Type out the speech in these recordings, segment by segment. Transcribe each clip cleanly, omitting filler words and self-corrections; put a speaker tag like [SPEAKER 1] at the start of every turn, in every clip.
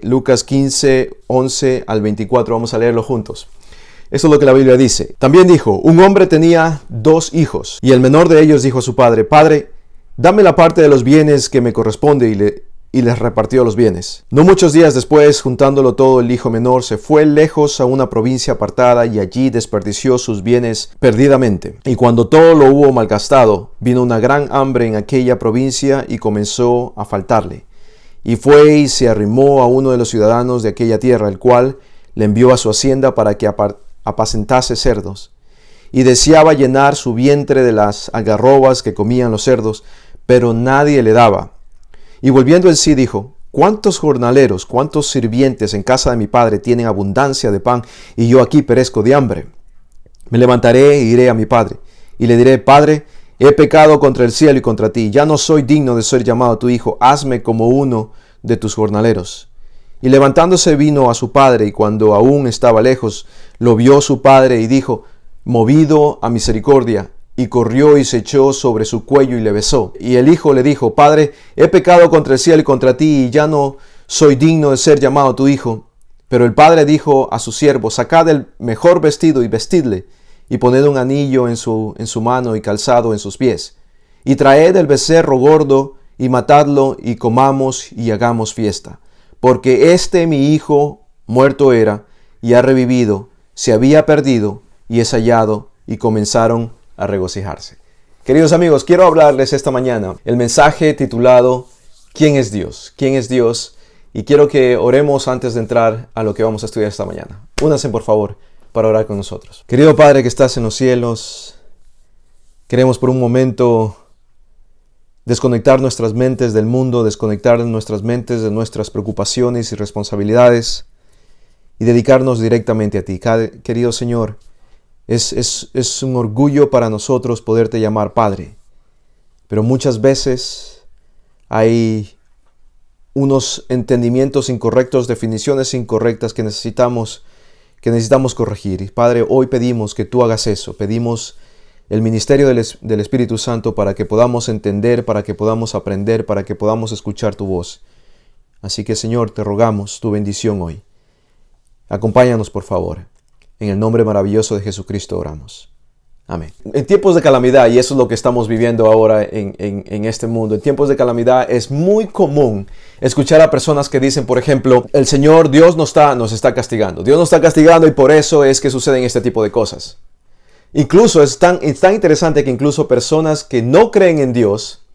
[SPEAKER 1] Lucas 15, 11 al 24. Vamos a leerlo juntos. Eso es lo que la Biblia dice. También dijo, un hombre tenía 2 hijos, y el menor de ellos dijo a su padre, Padre, dame la parte de los bienes que me corresponde, y les repartió los bienes. No muchos días después, juntándolo todo, el hijo menor se fue lejos a una provincia apartada y allí desperdició sus bienes perdidamente. Y cuando todo lo hubo malgastado, vino una gran hambre en aquella provincia y comenzó a faltarle. Y fue y se arrimó a uno de los ciudadanos de aquella tierra, el cual le envió a su hacienda para que apacentase cerdos. Y deseaba llenar su vientre de las algarrobas que comían los cerdos, pero nadie le daba. Y volviendo en sí dijo, ¿cuántos jornaleros, cuántos sirvientes en casa de mi padre tienen abundancia de pan, y yo aquí perezco de hambre? Me levantaré e iré a mi padre, y le diré, Padre, he pecado contra el cielo y contra ti, ya no soy digno de ser llamado tu hijo, hazme como uno de tus jornaleros. Y levantándose vino a su padre, y cuando aún estaba lejos, lo vio su padre, y dijo, movido a misericordia, y corrió y se echó sobre su cuello y le besó. Y el hijo le dijo, Padre, he pecado contra el cielo y contra ti, y ya no soy digno de ser llamado tu hijo. Pero el padre dijo a su siervo, sacad el mejor vestido y vestidle, y poned un anillo en su mano y calzado en sus pies. Y traed el becerro gordo, y matadlo, y comamos y hagamos fiesta. Porque mi hijo muerto era, y ha revivido, se había perdido, y es hallado, y comenzaron a regocijarse. Queridos amigos, quiero hablarles esta mañana el mensaje titulado ¿Quién es Dios? ¿Quién es Dios? Y quiero que oremos antes de entrar a lo que vamos a estudiar esta mañana. Únanse por favor para orar con nosotros. Querido Padre que estás en los cielos, queremos por un momento desconectar nuestras mentes del mundo, desconectar nuestras mentes de nuestras preocupaciones y responsabilidades y dedicarnos directamente a ti. Querido Señor, es un orgullo para nosotros poderte llamar Padre, pero muchas veces hay unos entendimientos incorrectos, definiciones incorrectas que necesitamos corregir. Y Padre, hoy pedimos que tú hagas eso, pedimos el ministerio del Espíritu Santo para que podamos entender, para que podamos aprender, para que podamos escuchar tu voz. Así que Señor, te rogamos tu bendición hoy. Acompáñanos por favor. En el nombre maravilloso de Jesucristo oramos. Amén. En tiempos de calamidad, y eso es lo que estamos viviendo ahora en este mundo, en tiempos de calamidad es muy común escuchar a personas que dicen, por ejemplo, el Señor, Dios nos está castigando. Dios nos está castigando y por eso es que suceden este tipo de cosas. Incluso es tan interesante que incluso personas que no creen en Dios,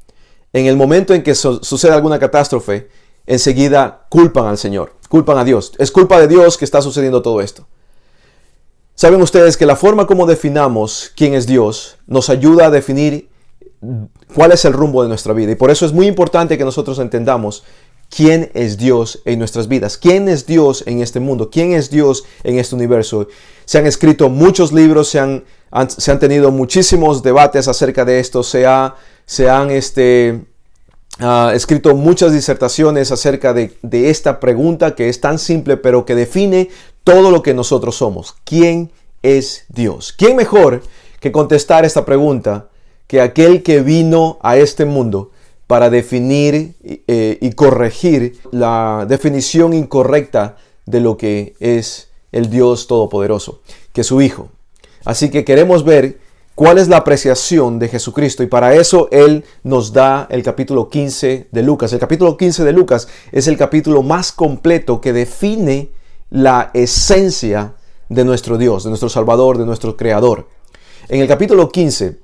[SPEAKER 1] en el momento en que sucede alguna catástrofe, enseguida culpan al Señor, culpan a Dios. Es culpa de Dios que está sucediendo todo esto. Saben ustedes que la forma como definamos quién es Dios nos ayuda a definir cuál es el rumbo de nuestra vida. Y por eso es muy importante que nosotros entendamos quién es Dios en nuestras vidas, quién es Dios en este mundo, quién es Dios en este universo. Se han escrito muchos libros, se han tenido muchísimos debates acerca de esto, se han escrito muchas disertaciones acerca de esta pregunta que es tan simple pero que define todo lo que nosotros somos. ¿Quién es Dios? ¿Quién mejor que contestar esta pregunta que aquel que vino a este mundo para definir y corregir la definición incorrecta de lo que es el Dios Todopoderoso, que es su Hijo? Así que queremos ver cuál es la apreciación de Jesucristo, y para eso Él nos da el capítulo 15 de Lucas. El capítulo 15 de Lucas es el capítulo más completo que define la esencia de nuestro Dios, de nuestro Salvador, de nuestro Creador. En el capítulo 15,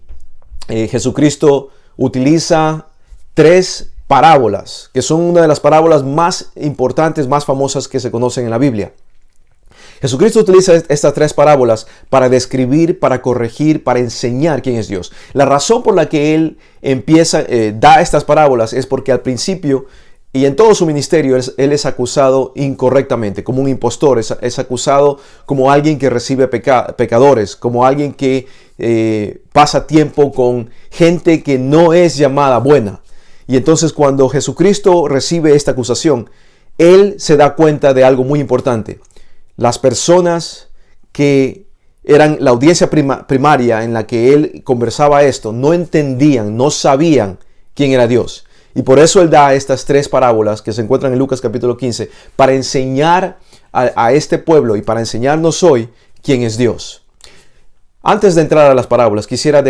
[SPEAKER 1] Jesucristo utiliza 3 parábolas, que son una de las parábolas más importantes, más famosas que se conocen en la Biblia. Jesucristo utiliza estas 3 parábolas para describir, para corregir, para enseñar quién es Dios. La razón por la que Él da estas parábolas es porque al principio y en todo su ministerio Él es acusado incorrectamente, como un impostor, es acusado como alguien que recibe pecadores, como alguien que pasa tiempo con gente que no es llamada buena. Y entonces cuando Jesucristo recibe esta acusación, Él se da cuenta de algo muy importante. Las personas que eran la audiencia primaria en la que Él conversaba esto, no entendían, no sabían quién era Dios. Y por eso Él da estas 3 parábolas que se encuentran en Lucas capítulo 15 para enseñar a este pueblo y para enseñarnos hoy quién es Dios. Antes de entrar a las parábolas, quisiera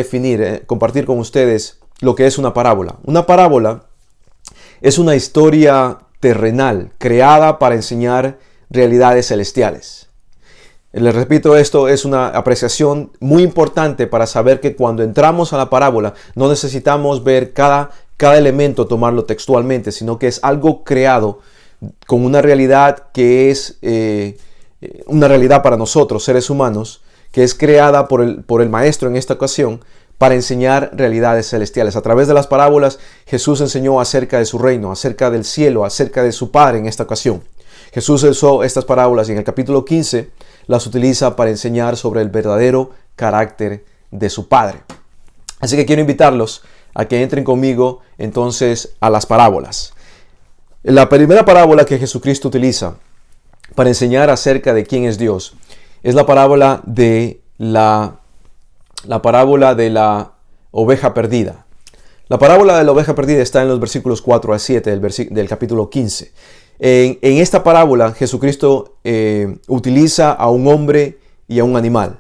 [SPEAKER 1] compartir con ustedes lo que es una parábola. Una parábola es una historia terrenal creada para enseñar realidades celestiales. Les repito, esto es una apreciación muy importante para saber que cuando entramos a la parábola no necesitamos ver cada elemento, tomarlo textualmente, sino que es algo creado con una realidad que es una realidad para nosotros, seres humanos, que es creada por el maestro en esta ocasión para enseñar realidades celestiales. A través de las parábolas, Jesús enseñó acerca de su reino, acerca del cielo, acerca de su Padre en esta ocasión. Jesús usó estas parábolas y en el capítulo 15 las utiliza para enseñar sobre el verdadero carácter de su Padre. Así que quiero invitarlos a que entren conmigo entonces a las parábolas. La primera parábola que Jesucristo utiliza para enseñar acerca de quién es Dios es la parábola de la parábola de la oveja perdida. La parábola de la oveja perdida está en los versículos 4 a 7 del capítulo 15. En esta parábola Jesucristo utiliza a un hombre y a un animal.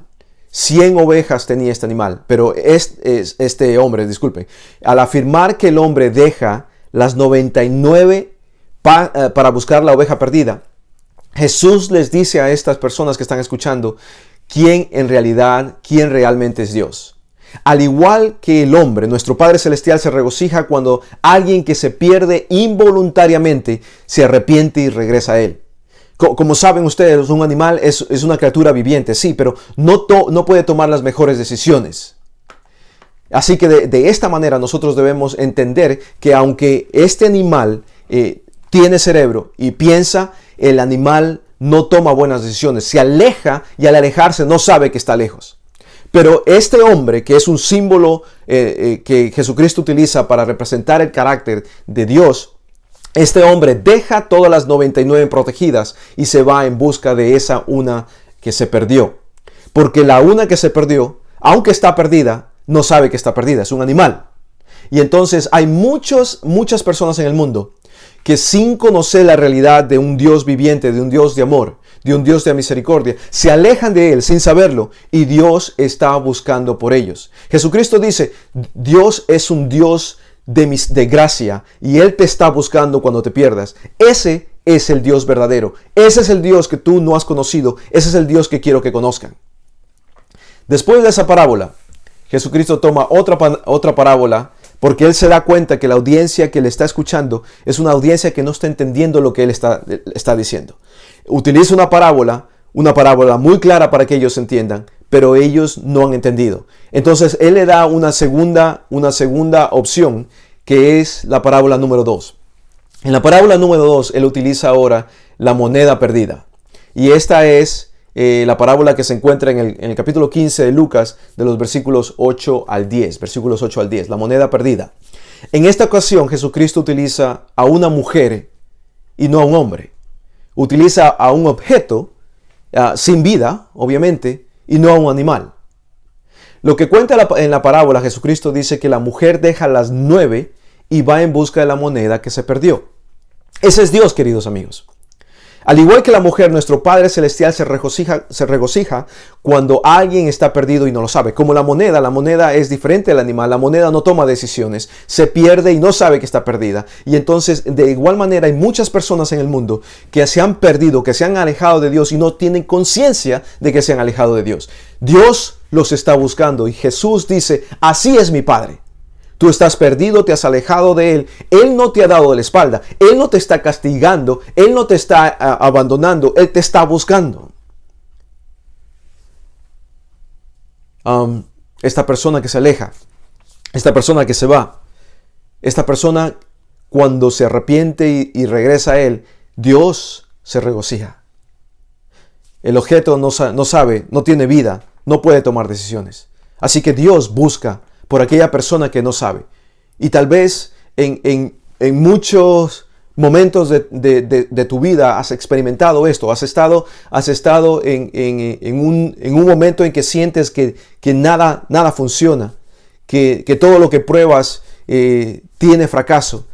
[SPEAKER 1] 100 ovejas tenía este animal, pero este hombre, disculpen, al afirmar que el hombre deja las 99 para buscar la oveja perdida, Jesús les dice a estas personas que están escuchando quién realmente es Dios. Al igual que el hombre, nuestro Padre Celestial se regocija cuando alguien que se pierde involuntariamente se arrepiente y regresa a Él. Como saben ustedes, un animal es una criatura viviente, sí, pero no puede tomar las mejores decisiones. Así que de esta manera nosotros debemos entender que aunque este animal tiene cerebro y piensa, el animal no toma buenas decisiones, se aleja y al alejarse no sabe que está lejos. Pero este hombre, que es un símbolo que Jesucristo utiliza para representar el carácter de Dios, este hombre deja todas las 99 protegidas y se va en busca de esa una que se perdió. Porque la una que se perdió, aunque está perdida, no sabe que está perdida, es un animal. Y entonces hay muchas personas en el mundo que sin conocer la realidad de un Dios viviente, de un Dios de amor, de un Dios de misericordia, se alejan de Él sin saberlo y Dios está buscando por ellos. Jesucristo dice, Dios es un Dios de gracia y Él te está buscando cuando te pierdas. Ese es el Dios verdadero. Ese es el Dios que tú no has conocido. Ese es el Dios que quiero que conozcan. Después de esa parábola, Jesucristo toma otra parábola porque Él se da cuenta que la audiencia que le está escuchando es una audiencia que no está entendiendo lo que Él está diciendo. Utiliza una parábola muy clara para que ellos entiendan, pero ellos no han entendido. Entonces Él le da una segunda opción, que es la parábola número 2. En la parábola número 2, Él utiliza ahora la moneda perdida. Y esta es la parábola que se encuentra en el capítulo 15 de Lucas, de los versículos 8 al 10. Versículos 8 al 10, la moneda perdida. En esta ocasión, Jesucristo utiliza a una mujer y no a un hombre. Utiliza a un objeto sin vida, obviamente, y no a un animal. Lo que cuenta en la parábola, Jesucristo dice que la mujer deja las 9 y va en busca de la moneda que se perdió. Ese es Dios, queridos amigos. Al igual que la mujer, nuestro Padre Celestial se regocija cuando alguien está perdido y no lo sabe. Como la moneda es diferente al animal. La moneda no toma decisiones, se pierde y no sabe que está perdida. Y entonces, de igual manera, hay muchas personas en el mundo que se han perdido, que se han alejado de Dios y no tienen conciencia de que se han alejado de Dios. Dios los está buscando y Jesús dice, así es mi Padre. Tú estás perdido, te has alejado de Él. Él no te ha dado la espalda. Él no te está castigando. Él no te está abandonando. Él te está buscando. Esta persona que se aleja, esta persona que se va, esta persona cuando se arrepiente y regresa a Él, Dios se regocija. El objeto no sabe, no tiene vida, no puede tomar decisiones. Así que Dios busca por aquella persona que no sabe. Y tal vez en muchos momentos de tu vida has experimentado esto. Has estado en un momento en que sientes que nada funciona. Que todo lo que pruebas tiene fracaso.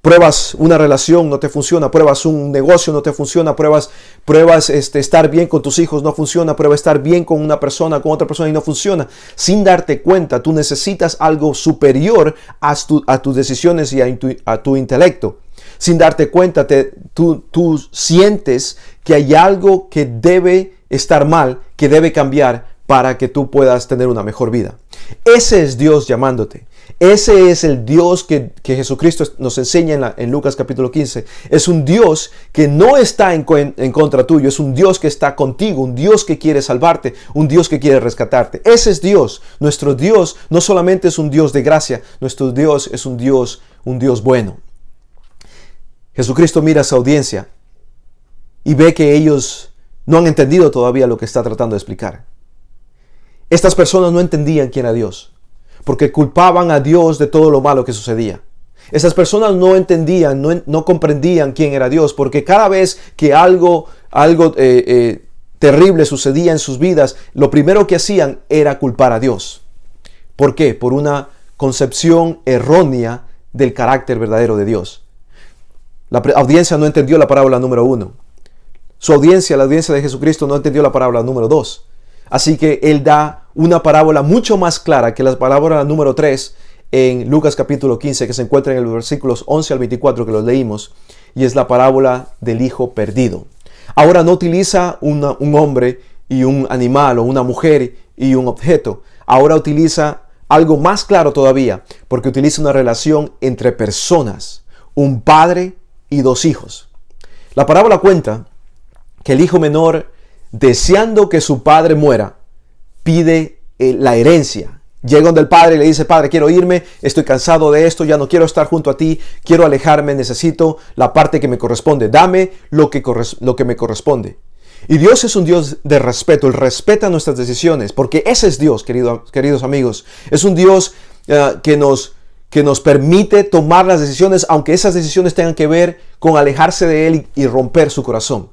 [SPEAKER 1] Pruebas una relación, no te funciona. Pruebas un negocio, no te funciona. Pruebas estar bien con tus hijos, no funciona. Pruebas estar bien con una persona, con otra persona y no funciona. Sin darte cuenta, tú necesitas algo superior a tus decisiones y a tu intelecto. Sin darte cuenta, tú sientes que hay algo que debe estar mal, que debe cambiar para que tú puedas tener una mejor vida. Ese es Dios llamándote. Ese es el Dios que Jesucristo nos enseña en Lucas capítulo 15. Es un Dios que no está en contra tuyo. Es un Dios que está contigo. Un Dios que quiere salvarte. Un Dios que quiere rescatarte. Ese es Dios. Nuestro Dios no solamente es un Dios de gracia. Nuestro Dios es un Dios bueno. Jesucristo mira a su audiencia y ve que ellos no han entendido todavía lo que está tratando de explicar. Estas personas no entendían quién era Dios, porque culpaban a Dios de todo lo malo que sucedía. Esas personas no entendían, no comprendían quién era Dios, porque cada vez que algo terrible sucedía en sus vidas, lo primero que hacían era culpar a Dios. ¿Por qué? Por una concepción errónea del carácter verdadero de Dios. La audiencia no entendió la parábola número 1. La audiencia de Jesucristo no entendió la parábola número 2. Así que Él da una parábola mucho más clara que la parábola número 3 en Lucas capítulo 15, que se encuentra en los versículos 11 al 24 que los leímos, y es la parábola del hijo perdido. Ahora no utiliza un hombre y un animal, o una mujer y un objeto. Ahora utiliza algo más claro todavía, porque utiliza una relación entre personas, un padre y dos hijos. La parábola cuenta que el hijo menor, deseando que su padre muera, pide la herencia. Llega donde el padre y le dice: Padre, quiero irme, estoy cansado de esto, ya no quiero estar junto a ti, quiero alejarme, necesito la parte que me corresponde, dame lo que me corresponde. Y Dios es un Dios de respeto. Él respeta nuestras decisiones, porque ese es Dios, queridos amigos. Es un Dios que nos permite tomar las decisiones, aunque esas decisiones tengan que ver con alejarse de Él y romper su corazón.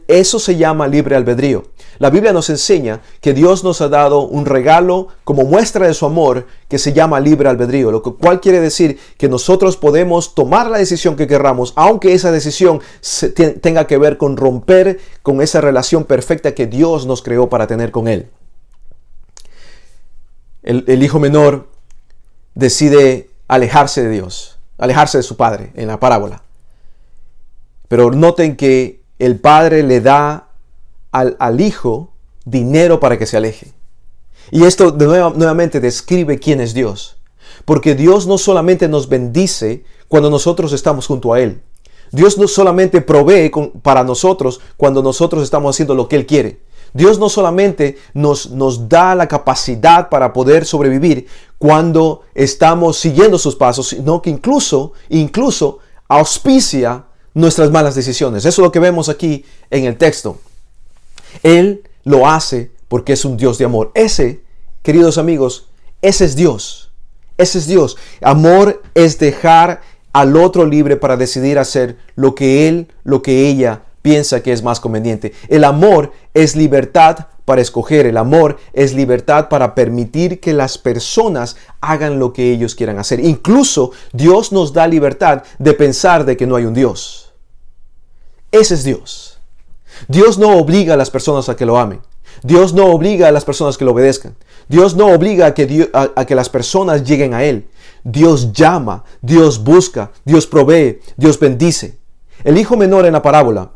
[SPEAKER 1] Eso se llama libre albedrío. La Biblia nos enseña que Dios nos ha dado un regalo como muestra de su amor que se llama libre albedrío, lo cual quiere decir que nosotros podemos tomar la decisión que querramos, aunque esa decisión tenga que ver con romper con esa relación perfecta que Dios nos creó para tener con Él. El hijo menor decide alejarse de Dios, alejarse de su padre en la parábola. Pero noten que el padre le da al hijo dinero para que se aleje. Y esto nuevamente describe quién es Dios. Porque Dios no solamente nos bendice cuando nosotros estamos junto a Él. Dios no solamente provee para nosotros cuando nosotros estamos haciendo lo que Él quiere. Dios no solamente nos da la capacidad para poder sobrevivir cuando estamos siguiendo sus pasos, sino que incluso auspicia nuestras malas decisiones. Eso es lo que vemos aquí en el texto. Él lo hace porque es un Dios de amor. Queridos amigos, ese es Dios. Ese es Dios. Amor es dejar al otro libre para decidir hacer lo que ella piensa que es más conveniente. El amor es libertad para escoger. El amor es libertad para permitir que las personas hagan lo que ellos quieran hacer. Incluso Dios nos da libertad de pensar de que no hay un Dios. Ese es Dios. Dios no obliga a las personas a que lo amen. Dios no obliga a las personas que lo obedezcan. Dios no obliga a que las personas lleguen a Él. Dios llama, Dios busca, Dios provee, Dios bendice. El hijo menor en la parábola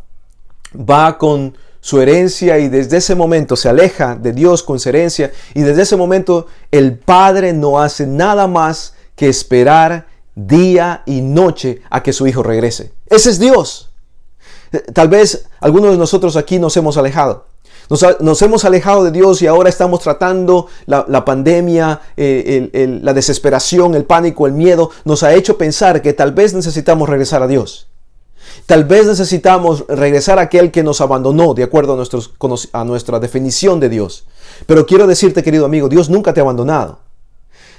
[SPEAKER 1] va con su herencia y desde ese momento se aleja de Dios con su herencia, y desde ese momento el padre no hace nada más que esperar día y noche a que su hijo regrese. Ese es Dios. Tal vez algunos de nosotros aquí nos hemos alejado. Nos hemos alejado de Dios y ahora estamos tratando la pandemia, la desesperación, el pánico, el miedo. Nos ha hecho pensar que tal vez necesitamos regresar a Dios. Tal vez necesitamos regresar a aquel que nos abandonó de acuerdo a nuestra definición de Dios. Pero quiero decirte, querido amigo, Dios nunca te ha abandonado.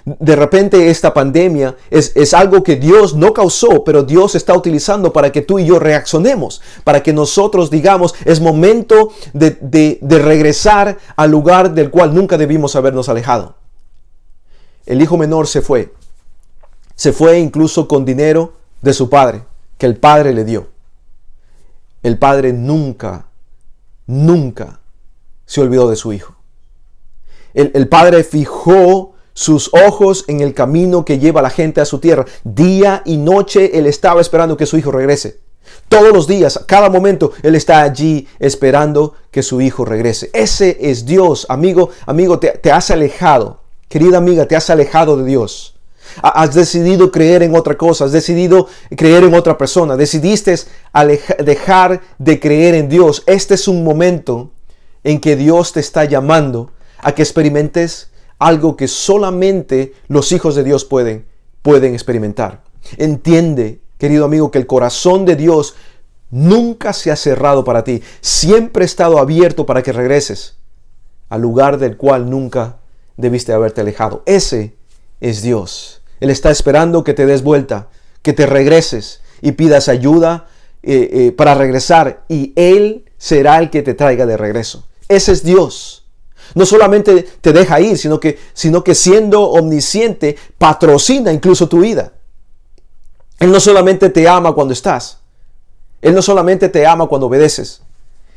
[SPEAKER 1] De repente esta pandemia es algo que Dios no causó, pero Dios está utilizando para que tú y yo reaccionemos, para que nosotros digamos: es momento de regresar al lugar del cual nunca debimos habernos alejado. El hijo menor se fue incluso con dinero de su padre que el padre le dio. El padre nunca se olvidó de su hijo. El padre fijó sus ojos en el camino que lleva a la gente a su tierra. Día y noche él estaba esperando que su hijo regrese. Todos los días, cada momento, él está allí esperando que su hijo regrese. Ese es Dios. Amigo, te has alejado. Querida amiga, te has alejado de Dios. Has decidido creer en otra cosa, has decidido creer en otra persona, decidiste dejar de creer en Dios. Este es un momento en que Dios te está llamando a que experimentes algo que solamente los hijos de Dios pueden experimentar. Entiende, querido amigo, que el corazón de Dios nunca se ha cerrado para ti. Siempre ha estado abierto para que regreses al lugar del cual nunca debiste haberte alejado. Ese es Dios. Él está esperando que te des vuelta, que te regreses y pidas ayuda para regresar, y Él será el que te traiga de regreso. Ese es Dios. No solamente te deja ir, sino que siendo omnisciente, patrocina incluso tu vida. Él no solamente te ama cuando estás. Él no solamente te ama cuando obedeces.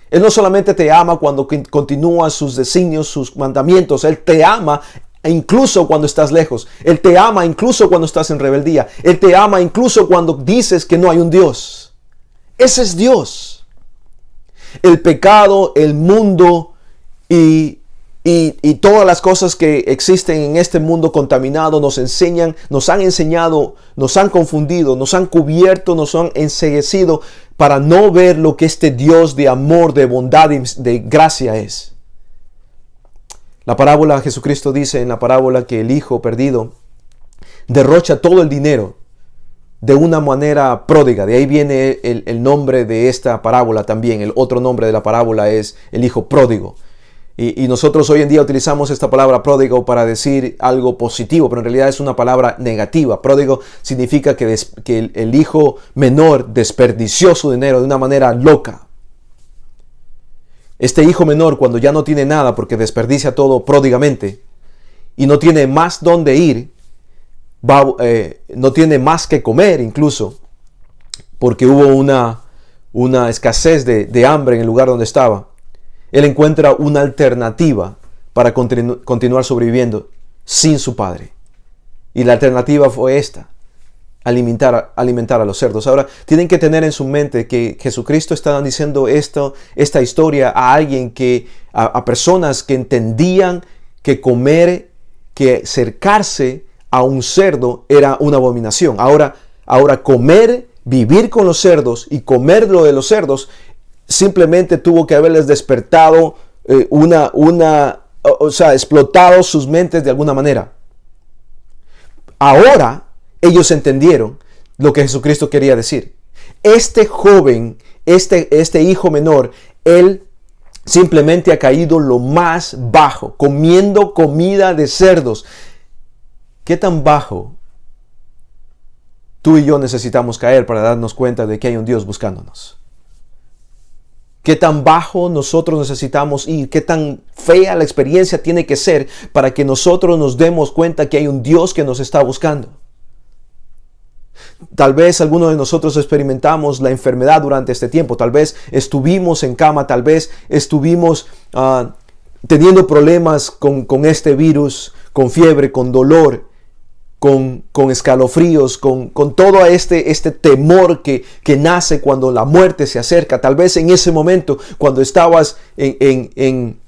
[SPEAKER 1] Él no solamente te ama cuando continúas sus designios, sus mandamientos. Él te ama incluso cuando estás lejos. Él te ama incluso cuando estás en rebeldía. Él te ama incluso cuando dices que no hay un Dios. Ese es Dios. El pecado, el mundo y todas las cosas que existen en este mundo contaminado nos han enseñado, nos han confundido, nos han cubierto, nos han enceguecido para no ver lo que este Dios de amor, de bondad y de gracia es. La parábola, Jesucristo dice en la parábola que el hijo perdido derrocha todo el dinero de una manera pródiga. De ahí viene el nombre de esta parábola también. El otro nombre de la parábola es el hijo pródigo. Y nosotros hoy en día utilizamos esta palabra pródigo para decir algo positivo, pero en realidad es una palabra negativa. Pródigo significa que el hijo menor desperdició su dinero de una manera loca. Este hijo menor, cuando ya no tiene nada porque desperdicia todo pródigamente y no tiene más dónde ir, no tiene más que comer incluso, porque hubo una escasez de hambre en el lugar donde estaba, él encuentra una alternativa para continuar sobreviviendo sin su padre. Y la alternativa fue esta: alimentar a los cerdos. Ahora, tienen que tener en su mente que Jesucristo está diciendo esta historia a alguien a personas que entendían que que acercarse a un cerdo era una abominación. Ahora vivir con los cerdos y comer lo de los cerdos simplemente tuvo que haberles despertado explotado sus mentes de alguna manera. Ahora ellos entendieron lo que Jesucristo quería decir. Este joven, este hijo menor, él simplemente ha caído lo más bajo, comiendo comida de cerdos. ¿Qué tan bajo tú y yo necesitamos caer para darnos cuenta de que hay un Dios buscándonos? ¿Qué tan bajo nosotros necesitamos ir? ¿Qué tan fea la experiencia tiene que ser para que nosotros nos demos cuenta que hay un Dios que nos está buscando? Tal vez algunos de nosotros experimentamos la enfermedad durante este tiempo. Tal vez estuvimos en cama, tal vez estuvimos teniendo problemas con este virus, con fiebre, con dolor, con escalofríos, con todo este temor que nace cuando la muerte se acerca. Tal vez en ese momento, cuando estabas en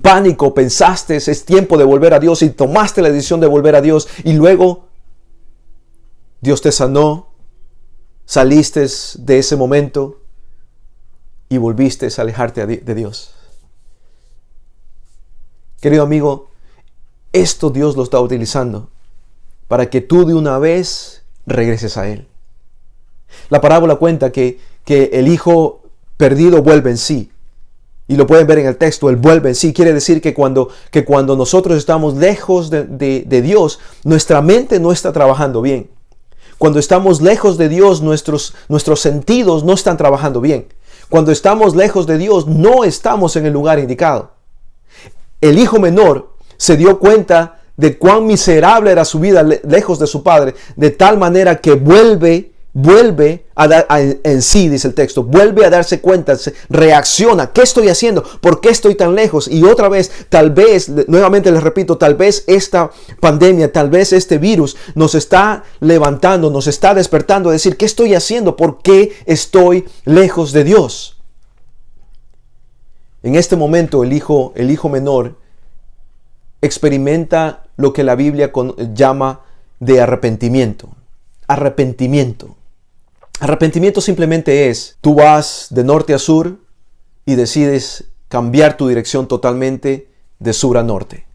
[SPEAKER 1] pánico, pensaste es tiempo de volver a Dios y tomaste la decisión de volver a Dios, y luego Dios te sanó, saliste de ese momento y volviste a alejarte de Dios. Querido amigo, esto Dios lo está utilizando para que tú de una vez regreses a Él. La parábola cuenta que el hijo perdido vuelve en sí. Y lo pueden ver en el texto, Él vuelve en sí. Quiere decir que cuando nosotros estamos lejos de Dios, nuestra mente no está trabajando bien. Cuando estamos lejos de Dios, nuestros sentidos no están trabajando bien. Cuando estamos lejos de Dios, no estamos en el lugar indicado. El hijo menor se dio cuenta de cuán miserable era su vida lejos de su padre, de tal manera que vuelve vuelve en sí, dice el texto, vuelve a darse cuenta, reacciona. ¿Qué estoy haciendo? ¿Por qué estoy tan lejos? Y otra vez, tal vez, nuevamente les repito, tal vez esta pandemia, tal vez este virus nos está levantando, nos está despertando a decir, ¿qué estoy haciendo? ¿Por qué estoy lejos de Dios? En este momento el hijo menor experimenta lo que la Biblia llama de arrepentimiento. Arrepentimiento. Arrepentimiento simplemente es, tú vas de norte a sur y decides cambiar tu dirección totalmente de sur a norte.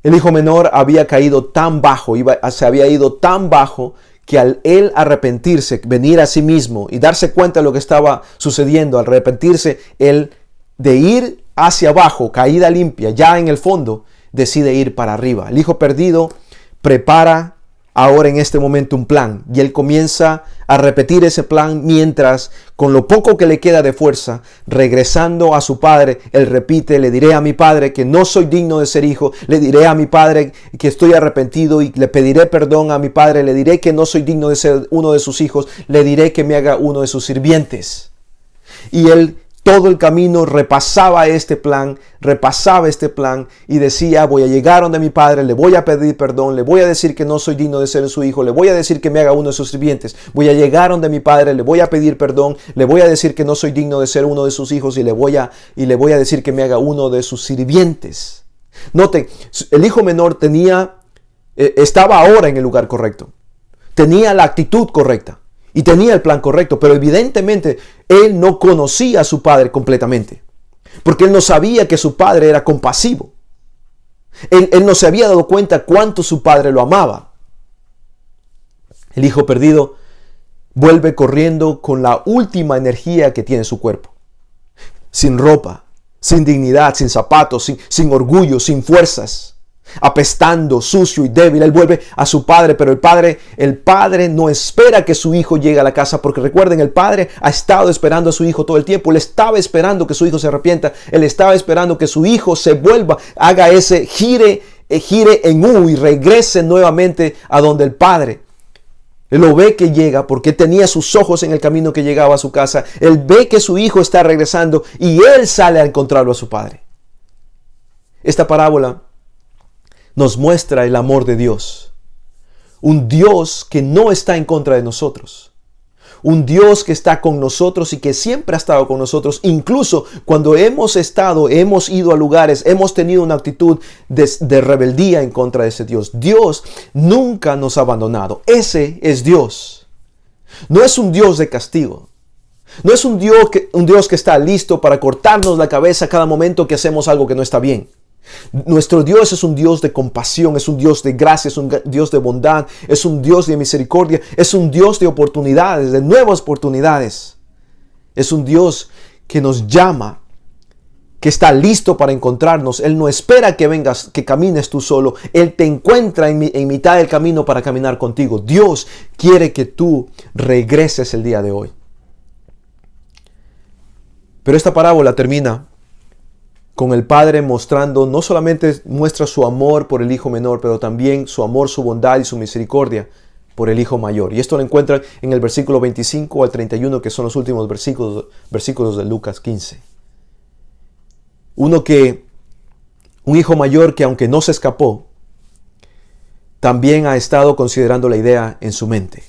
[SPEAKER 1] El hijo menor había caído tan bajo, se había ido tan bajo, que al él arrepentirse, venir a sí mismo y darse cuenta de lo que estaba sucediendo, al arrepentirse, él de ir hacia abajo, caída limpia, ya en el fondo, decide ir para arriba. El hijo perdido prepara ahora en este momento un plan y él comienza a repetir ese plan mientras, con lo poco que le queda de fuerza, regresando a su padre, él repite, le diré a mi padre que no soy digno de ser hijo, le diré a mi padre que estoy arrepentido y le pediré perdón a mi padre, le diré que no soy digno de ser uno de sus hijos, le diré que me haga uno de sus sirvientes. Y él todo el camino repasaba este plan y decía, voy a llegar donde mi padre, le voy a pedir perdón, le voy a decir que no soy digno de ser su hijo, le voy a decir que me haga uno de sus sirvientes, voy a llegar donde mi padre, le voy a pedir perdón, le voy a decir que no soy digno de ser uno de sus hijos y le voy a decir que me haga uno de sus sirvientes. Noten, el hijo menor estaba ahora en el lugar correcto, tenía la actitud correcta. Y tenía el plan correcto, pero evidentemente él no conocía a su padre completamente. Porque él no sabía que su padre era compasivo. Él no se había dado cuenta cuánto su padre lo amaba. El hijo perdido vuelve corriendo con la última energía que tiene su cuerpo. Sin ropa, sin dignidad, sin zapatos, sin orgullo, sin fuerzas. Apestando, sucio y débil, él vuelve a su padre, pero el padre no espera que su hijo llegue a la casa, porque recuerden, el padre ha estado esperando a su hijo todo el tiempo. Él estaba esperando que su hijo se arrepienta, él estaba esperando que su hijo se vuelva, haga ese gire en U y regrese nuevamente a donde el padre. Él lo ve que llega porque tenía sus ojos en el camino que llegaba a su casa. Él ve que su hijo está regresando y él sale a encontrarlo a su padre. Esta parábola nos muestra el amor de Dios. Un Dios que no está en contra de nosotros. Un Dios que está con nosotros y que siempre ha estado con nosotros. Incluso cuando hemos ido a lugares, hemos tenido una actitud de rebeldía en contra de ese Dios. Dios nunca nos ha abandonado. Ese es Dios. No es un Dios de castigo. No es un Dios que está listo para cortarnos la cabeza cada momento que hacemos algo que no está bien. Nuestro Dios es un Dios de compasión, es un Dios de gracia, es un Dios de bondad, es un Dios de misericordia, es un Dios de oportunidades, de nuevas oportunidades. Es un Dios que nos llama, que está listo para encontrarnos. Él no espera que vengas, que camines tú solo. Él te encuentra en mitad del camino para caminar contigo. Dios quiere que tú regreses el día de hoy. Pero esta parábola termina con el padre mostrando, no solamente muestra su amor por el hijo menor, pero también su amor, su bondad y su misericordia por el hijo mayor. Y esto lo encuentran en el versículo 25 al 31, que son los últimos versículos de Lucas 15. Un hijo mayor que, aunque no se escapó, también ha estado considerando la idea en su mente.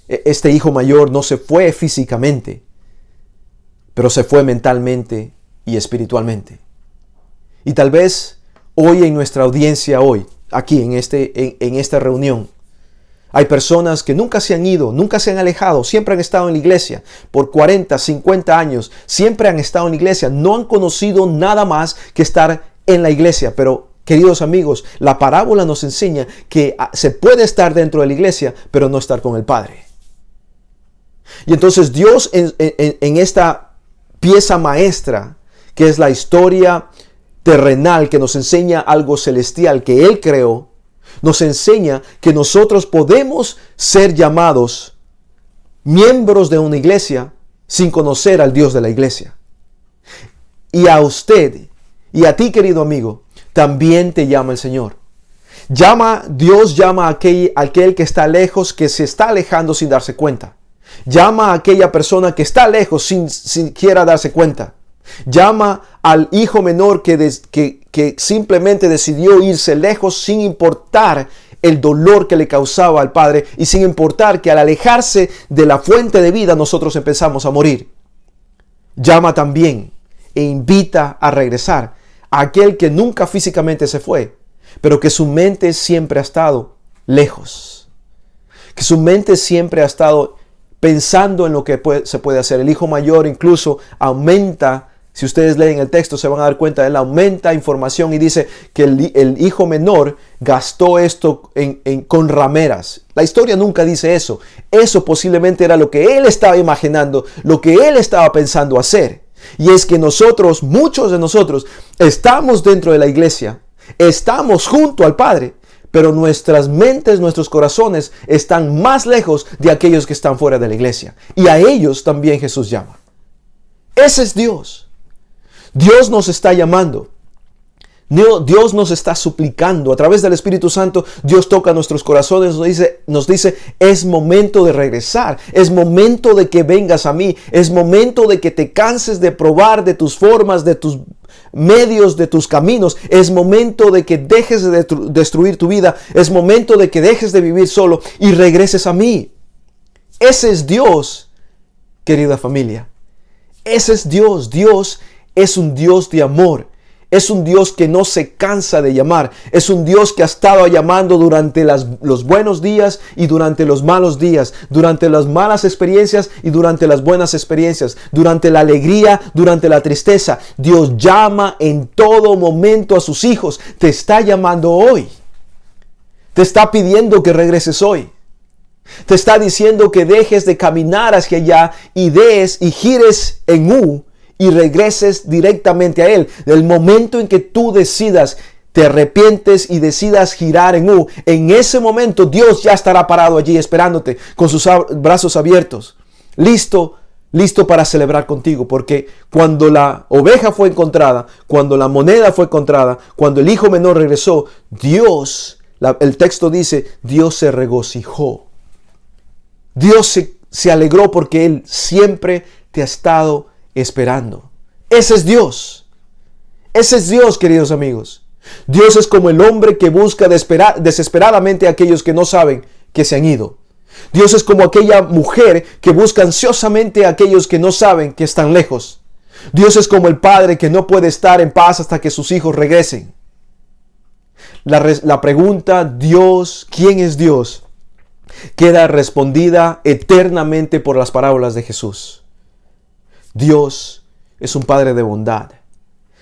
[SPEAKER 1] Este hijo mayor no se fue físicamente, pero se fue mentalmente y espiritualmente. Y tal vez hoy en nuestra audiencia, aquí en esta reunión, hay personas que nunca se han ido, nunca se han alejado, siempre han estado en la iglesia por 40, 50 años, siempre han estado en la iglesia, no han conocido nada más que estar en la iglesia. Pero, queridos amigos, la parábola nos enseña que se puede estar dentro de la iglesia, pero no estar con el Padre. Y entonces Dios en esta pieza maestra, que es la historia terrenal que nos enseña algo celestial que Él creó, nos enseña que nosotros podemos ser llamados miembros de una iglesia sin conocer al Dios de la iglesia. Y a usted y a ti, querido amigo, también te llama el Señor. Dios llama a aquel que está lejos, que se está alejando sin darse cuenta. Llama a aquella persona que está lejos sin siquiera darse cuenta. Llama al hijo menor que simplemente decidió irse lejos sin importar el dolor que le causaba al padre y sin importar que al alejarse de la fuente de vida nosotros empezamos a morir. Llama también e invita a regresar a aquel que nunca físicamente se fue, pero que su mente siempre ha estado lejos. Que su mente siempre ha estado pensando en lo que se puede hacer. El hijo mayor incluso aumenta. Si ustedes leen el texto se van a dar cuenta, él aumenta información y dice que el hijo menor gastó esto con rameras. La historia nunca dice eso. Eso posiblemente era lo que él estaba imaginando, lo que él estaba pensando hacer. Y es que nosotros, muchos de nosotros, estamos dentro de la iglesia, estamos junto al Padre, pero nuestras mentes, nuestros corazones están más lejos de aquellos que están fuera de la iglesia. Y a ellos también Jesús llama. Ese es Dios. Dios nos está llamando. Dios nos está suplicando. A través del Espíritu Santo, Dios toca nuestros corazones. Nos dice, es momento de regresar. Es momento de que vengas a mí. Es momento de que te canses de probar de tus formas, de tus medios, de tus caminos. Es momento de que dejes de destruir tu vida. Es momento de que dejes de vivir solo y regreses a mí. Ese es Dios, querida familia. Ese es Dios. Dios es un Dios de amor. Es un Dios que no se cansa de llamar. Es un Dios que ha estado llamando durante los buenos días y durante los malos días. Durante las malas experiencias y durante las buenas experiencias. Durante la alegría, durante la tristeza. Dios llama en todo momento a sus hijos. Te está llamando hoy. Te está pidiendo que regreses hoy. Te está diciendo que dejes de caminar hacia allá y gires en U. Y regreses directamente a Él. Del momento en que tú decidas, te arrepientes y decidas girar en U, en ese momento Dios ya estará parado allí esperándote con sus brazos abiertos, listo para celebrar contigo. Porque cuando la oveja fue encontrada, cuando la moneda fue encontrada, cuando el hijo menor regresó, Dios, el texto dice, Dios se regocijó. Dios se alegró porque Él siempre te ha estado esperando. Ese es Dios. Ese es Dios, queridos amigos. Dios es como el hombre que busca desesperadamente a aquellos que no saben que se han ido. Dios es como aquella mujer que busca ansiosamente a aquellos que no saben que están lejos. Dios es como el padre que no puede estar en paz hasta que sus hijos regresen. La pregunta, Dios, ¿quién es Dios?, queda respondida eternamente por las parábolas de Jesús. Dios es un Padre de bondad.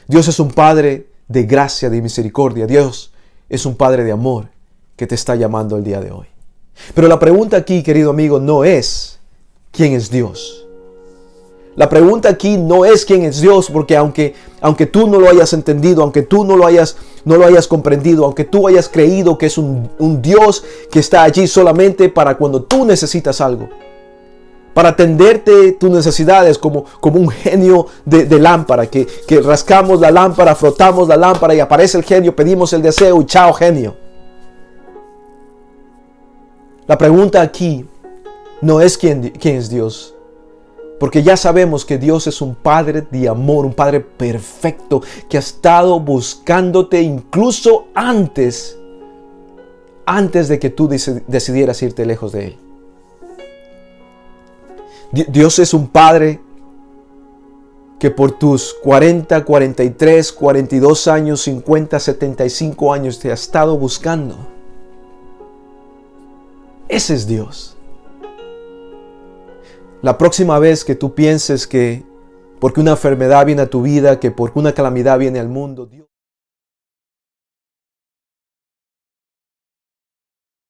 [SPEAKER 1] Dios es un Padre de gracia, de misericordia. Dios es un Padre de amor que te está llamando el día de hoy. Pero la pregunta aquí, querido amigo, no es ¿quién es Dios? La pregunta aquí no es quién es Dios, porque aunque tú no lo hayas entendido, aunque tú no lo hayas comprendido, aunque tú hayas creído que es un Dios que está allí solamente para cuando tú necesitas algo, para atenderte tus necesidades como un genio de lámpara, que rascamos la lámpara, frotamos la lámpara y aparece el genio, pedimos el deseo y chao genio. La pregunta aquí no es quién es Dios, porque ya sabemos que Dios es un Padre de amor, un Padre perfecto que ha estado buscándote incluso antes de que tú decidieras irte lejos de Él. Dios es un Padre que por tus 40, 43, 42 años, 50, 75 años te ha estado buscando. Ese es Dios. La próxima vez que tú pienses que porque una enfermedad viene a tu vida, que porque una calamidad viene al mundo, Dios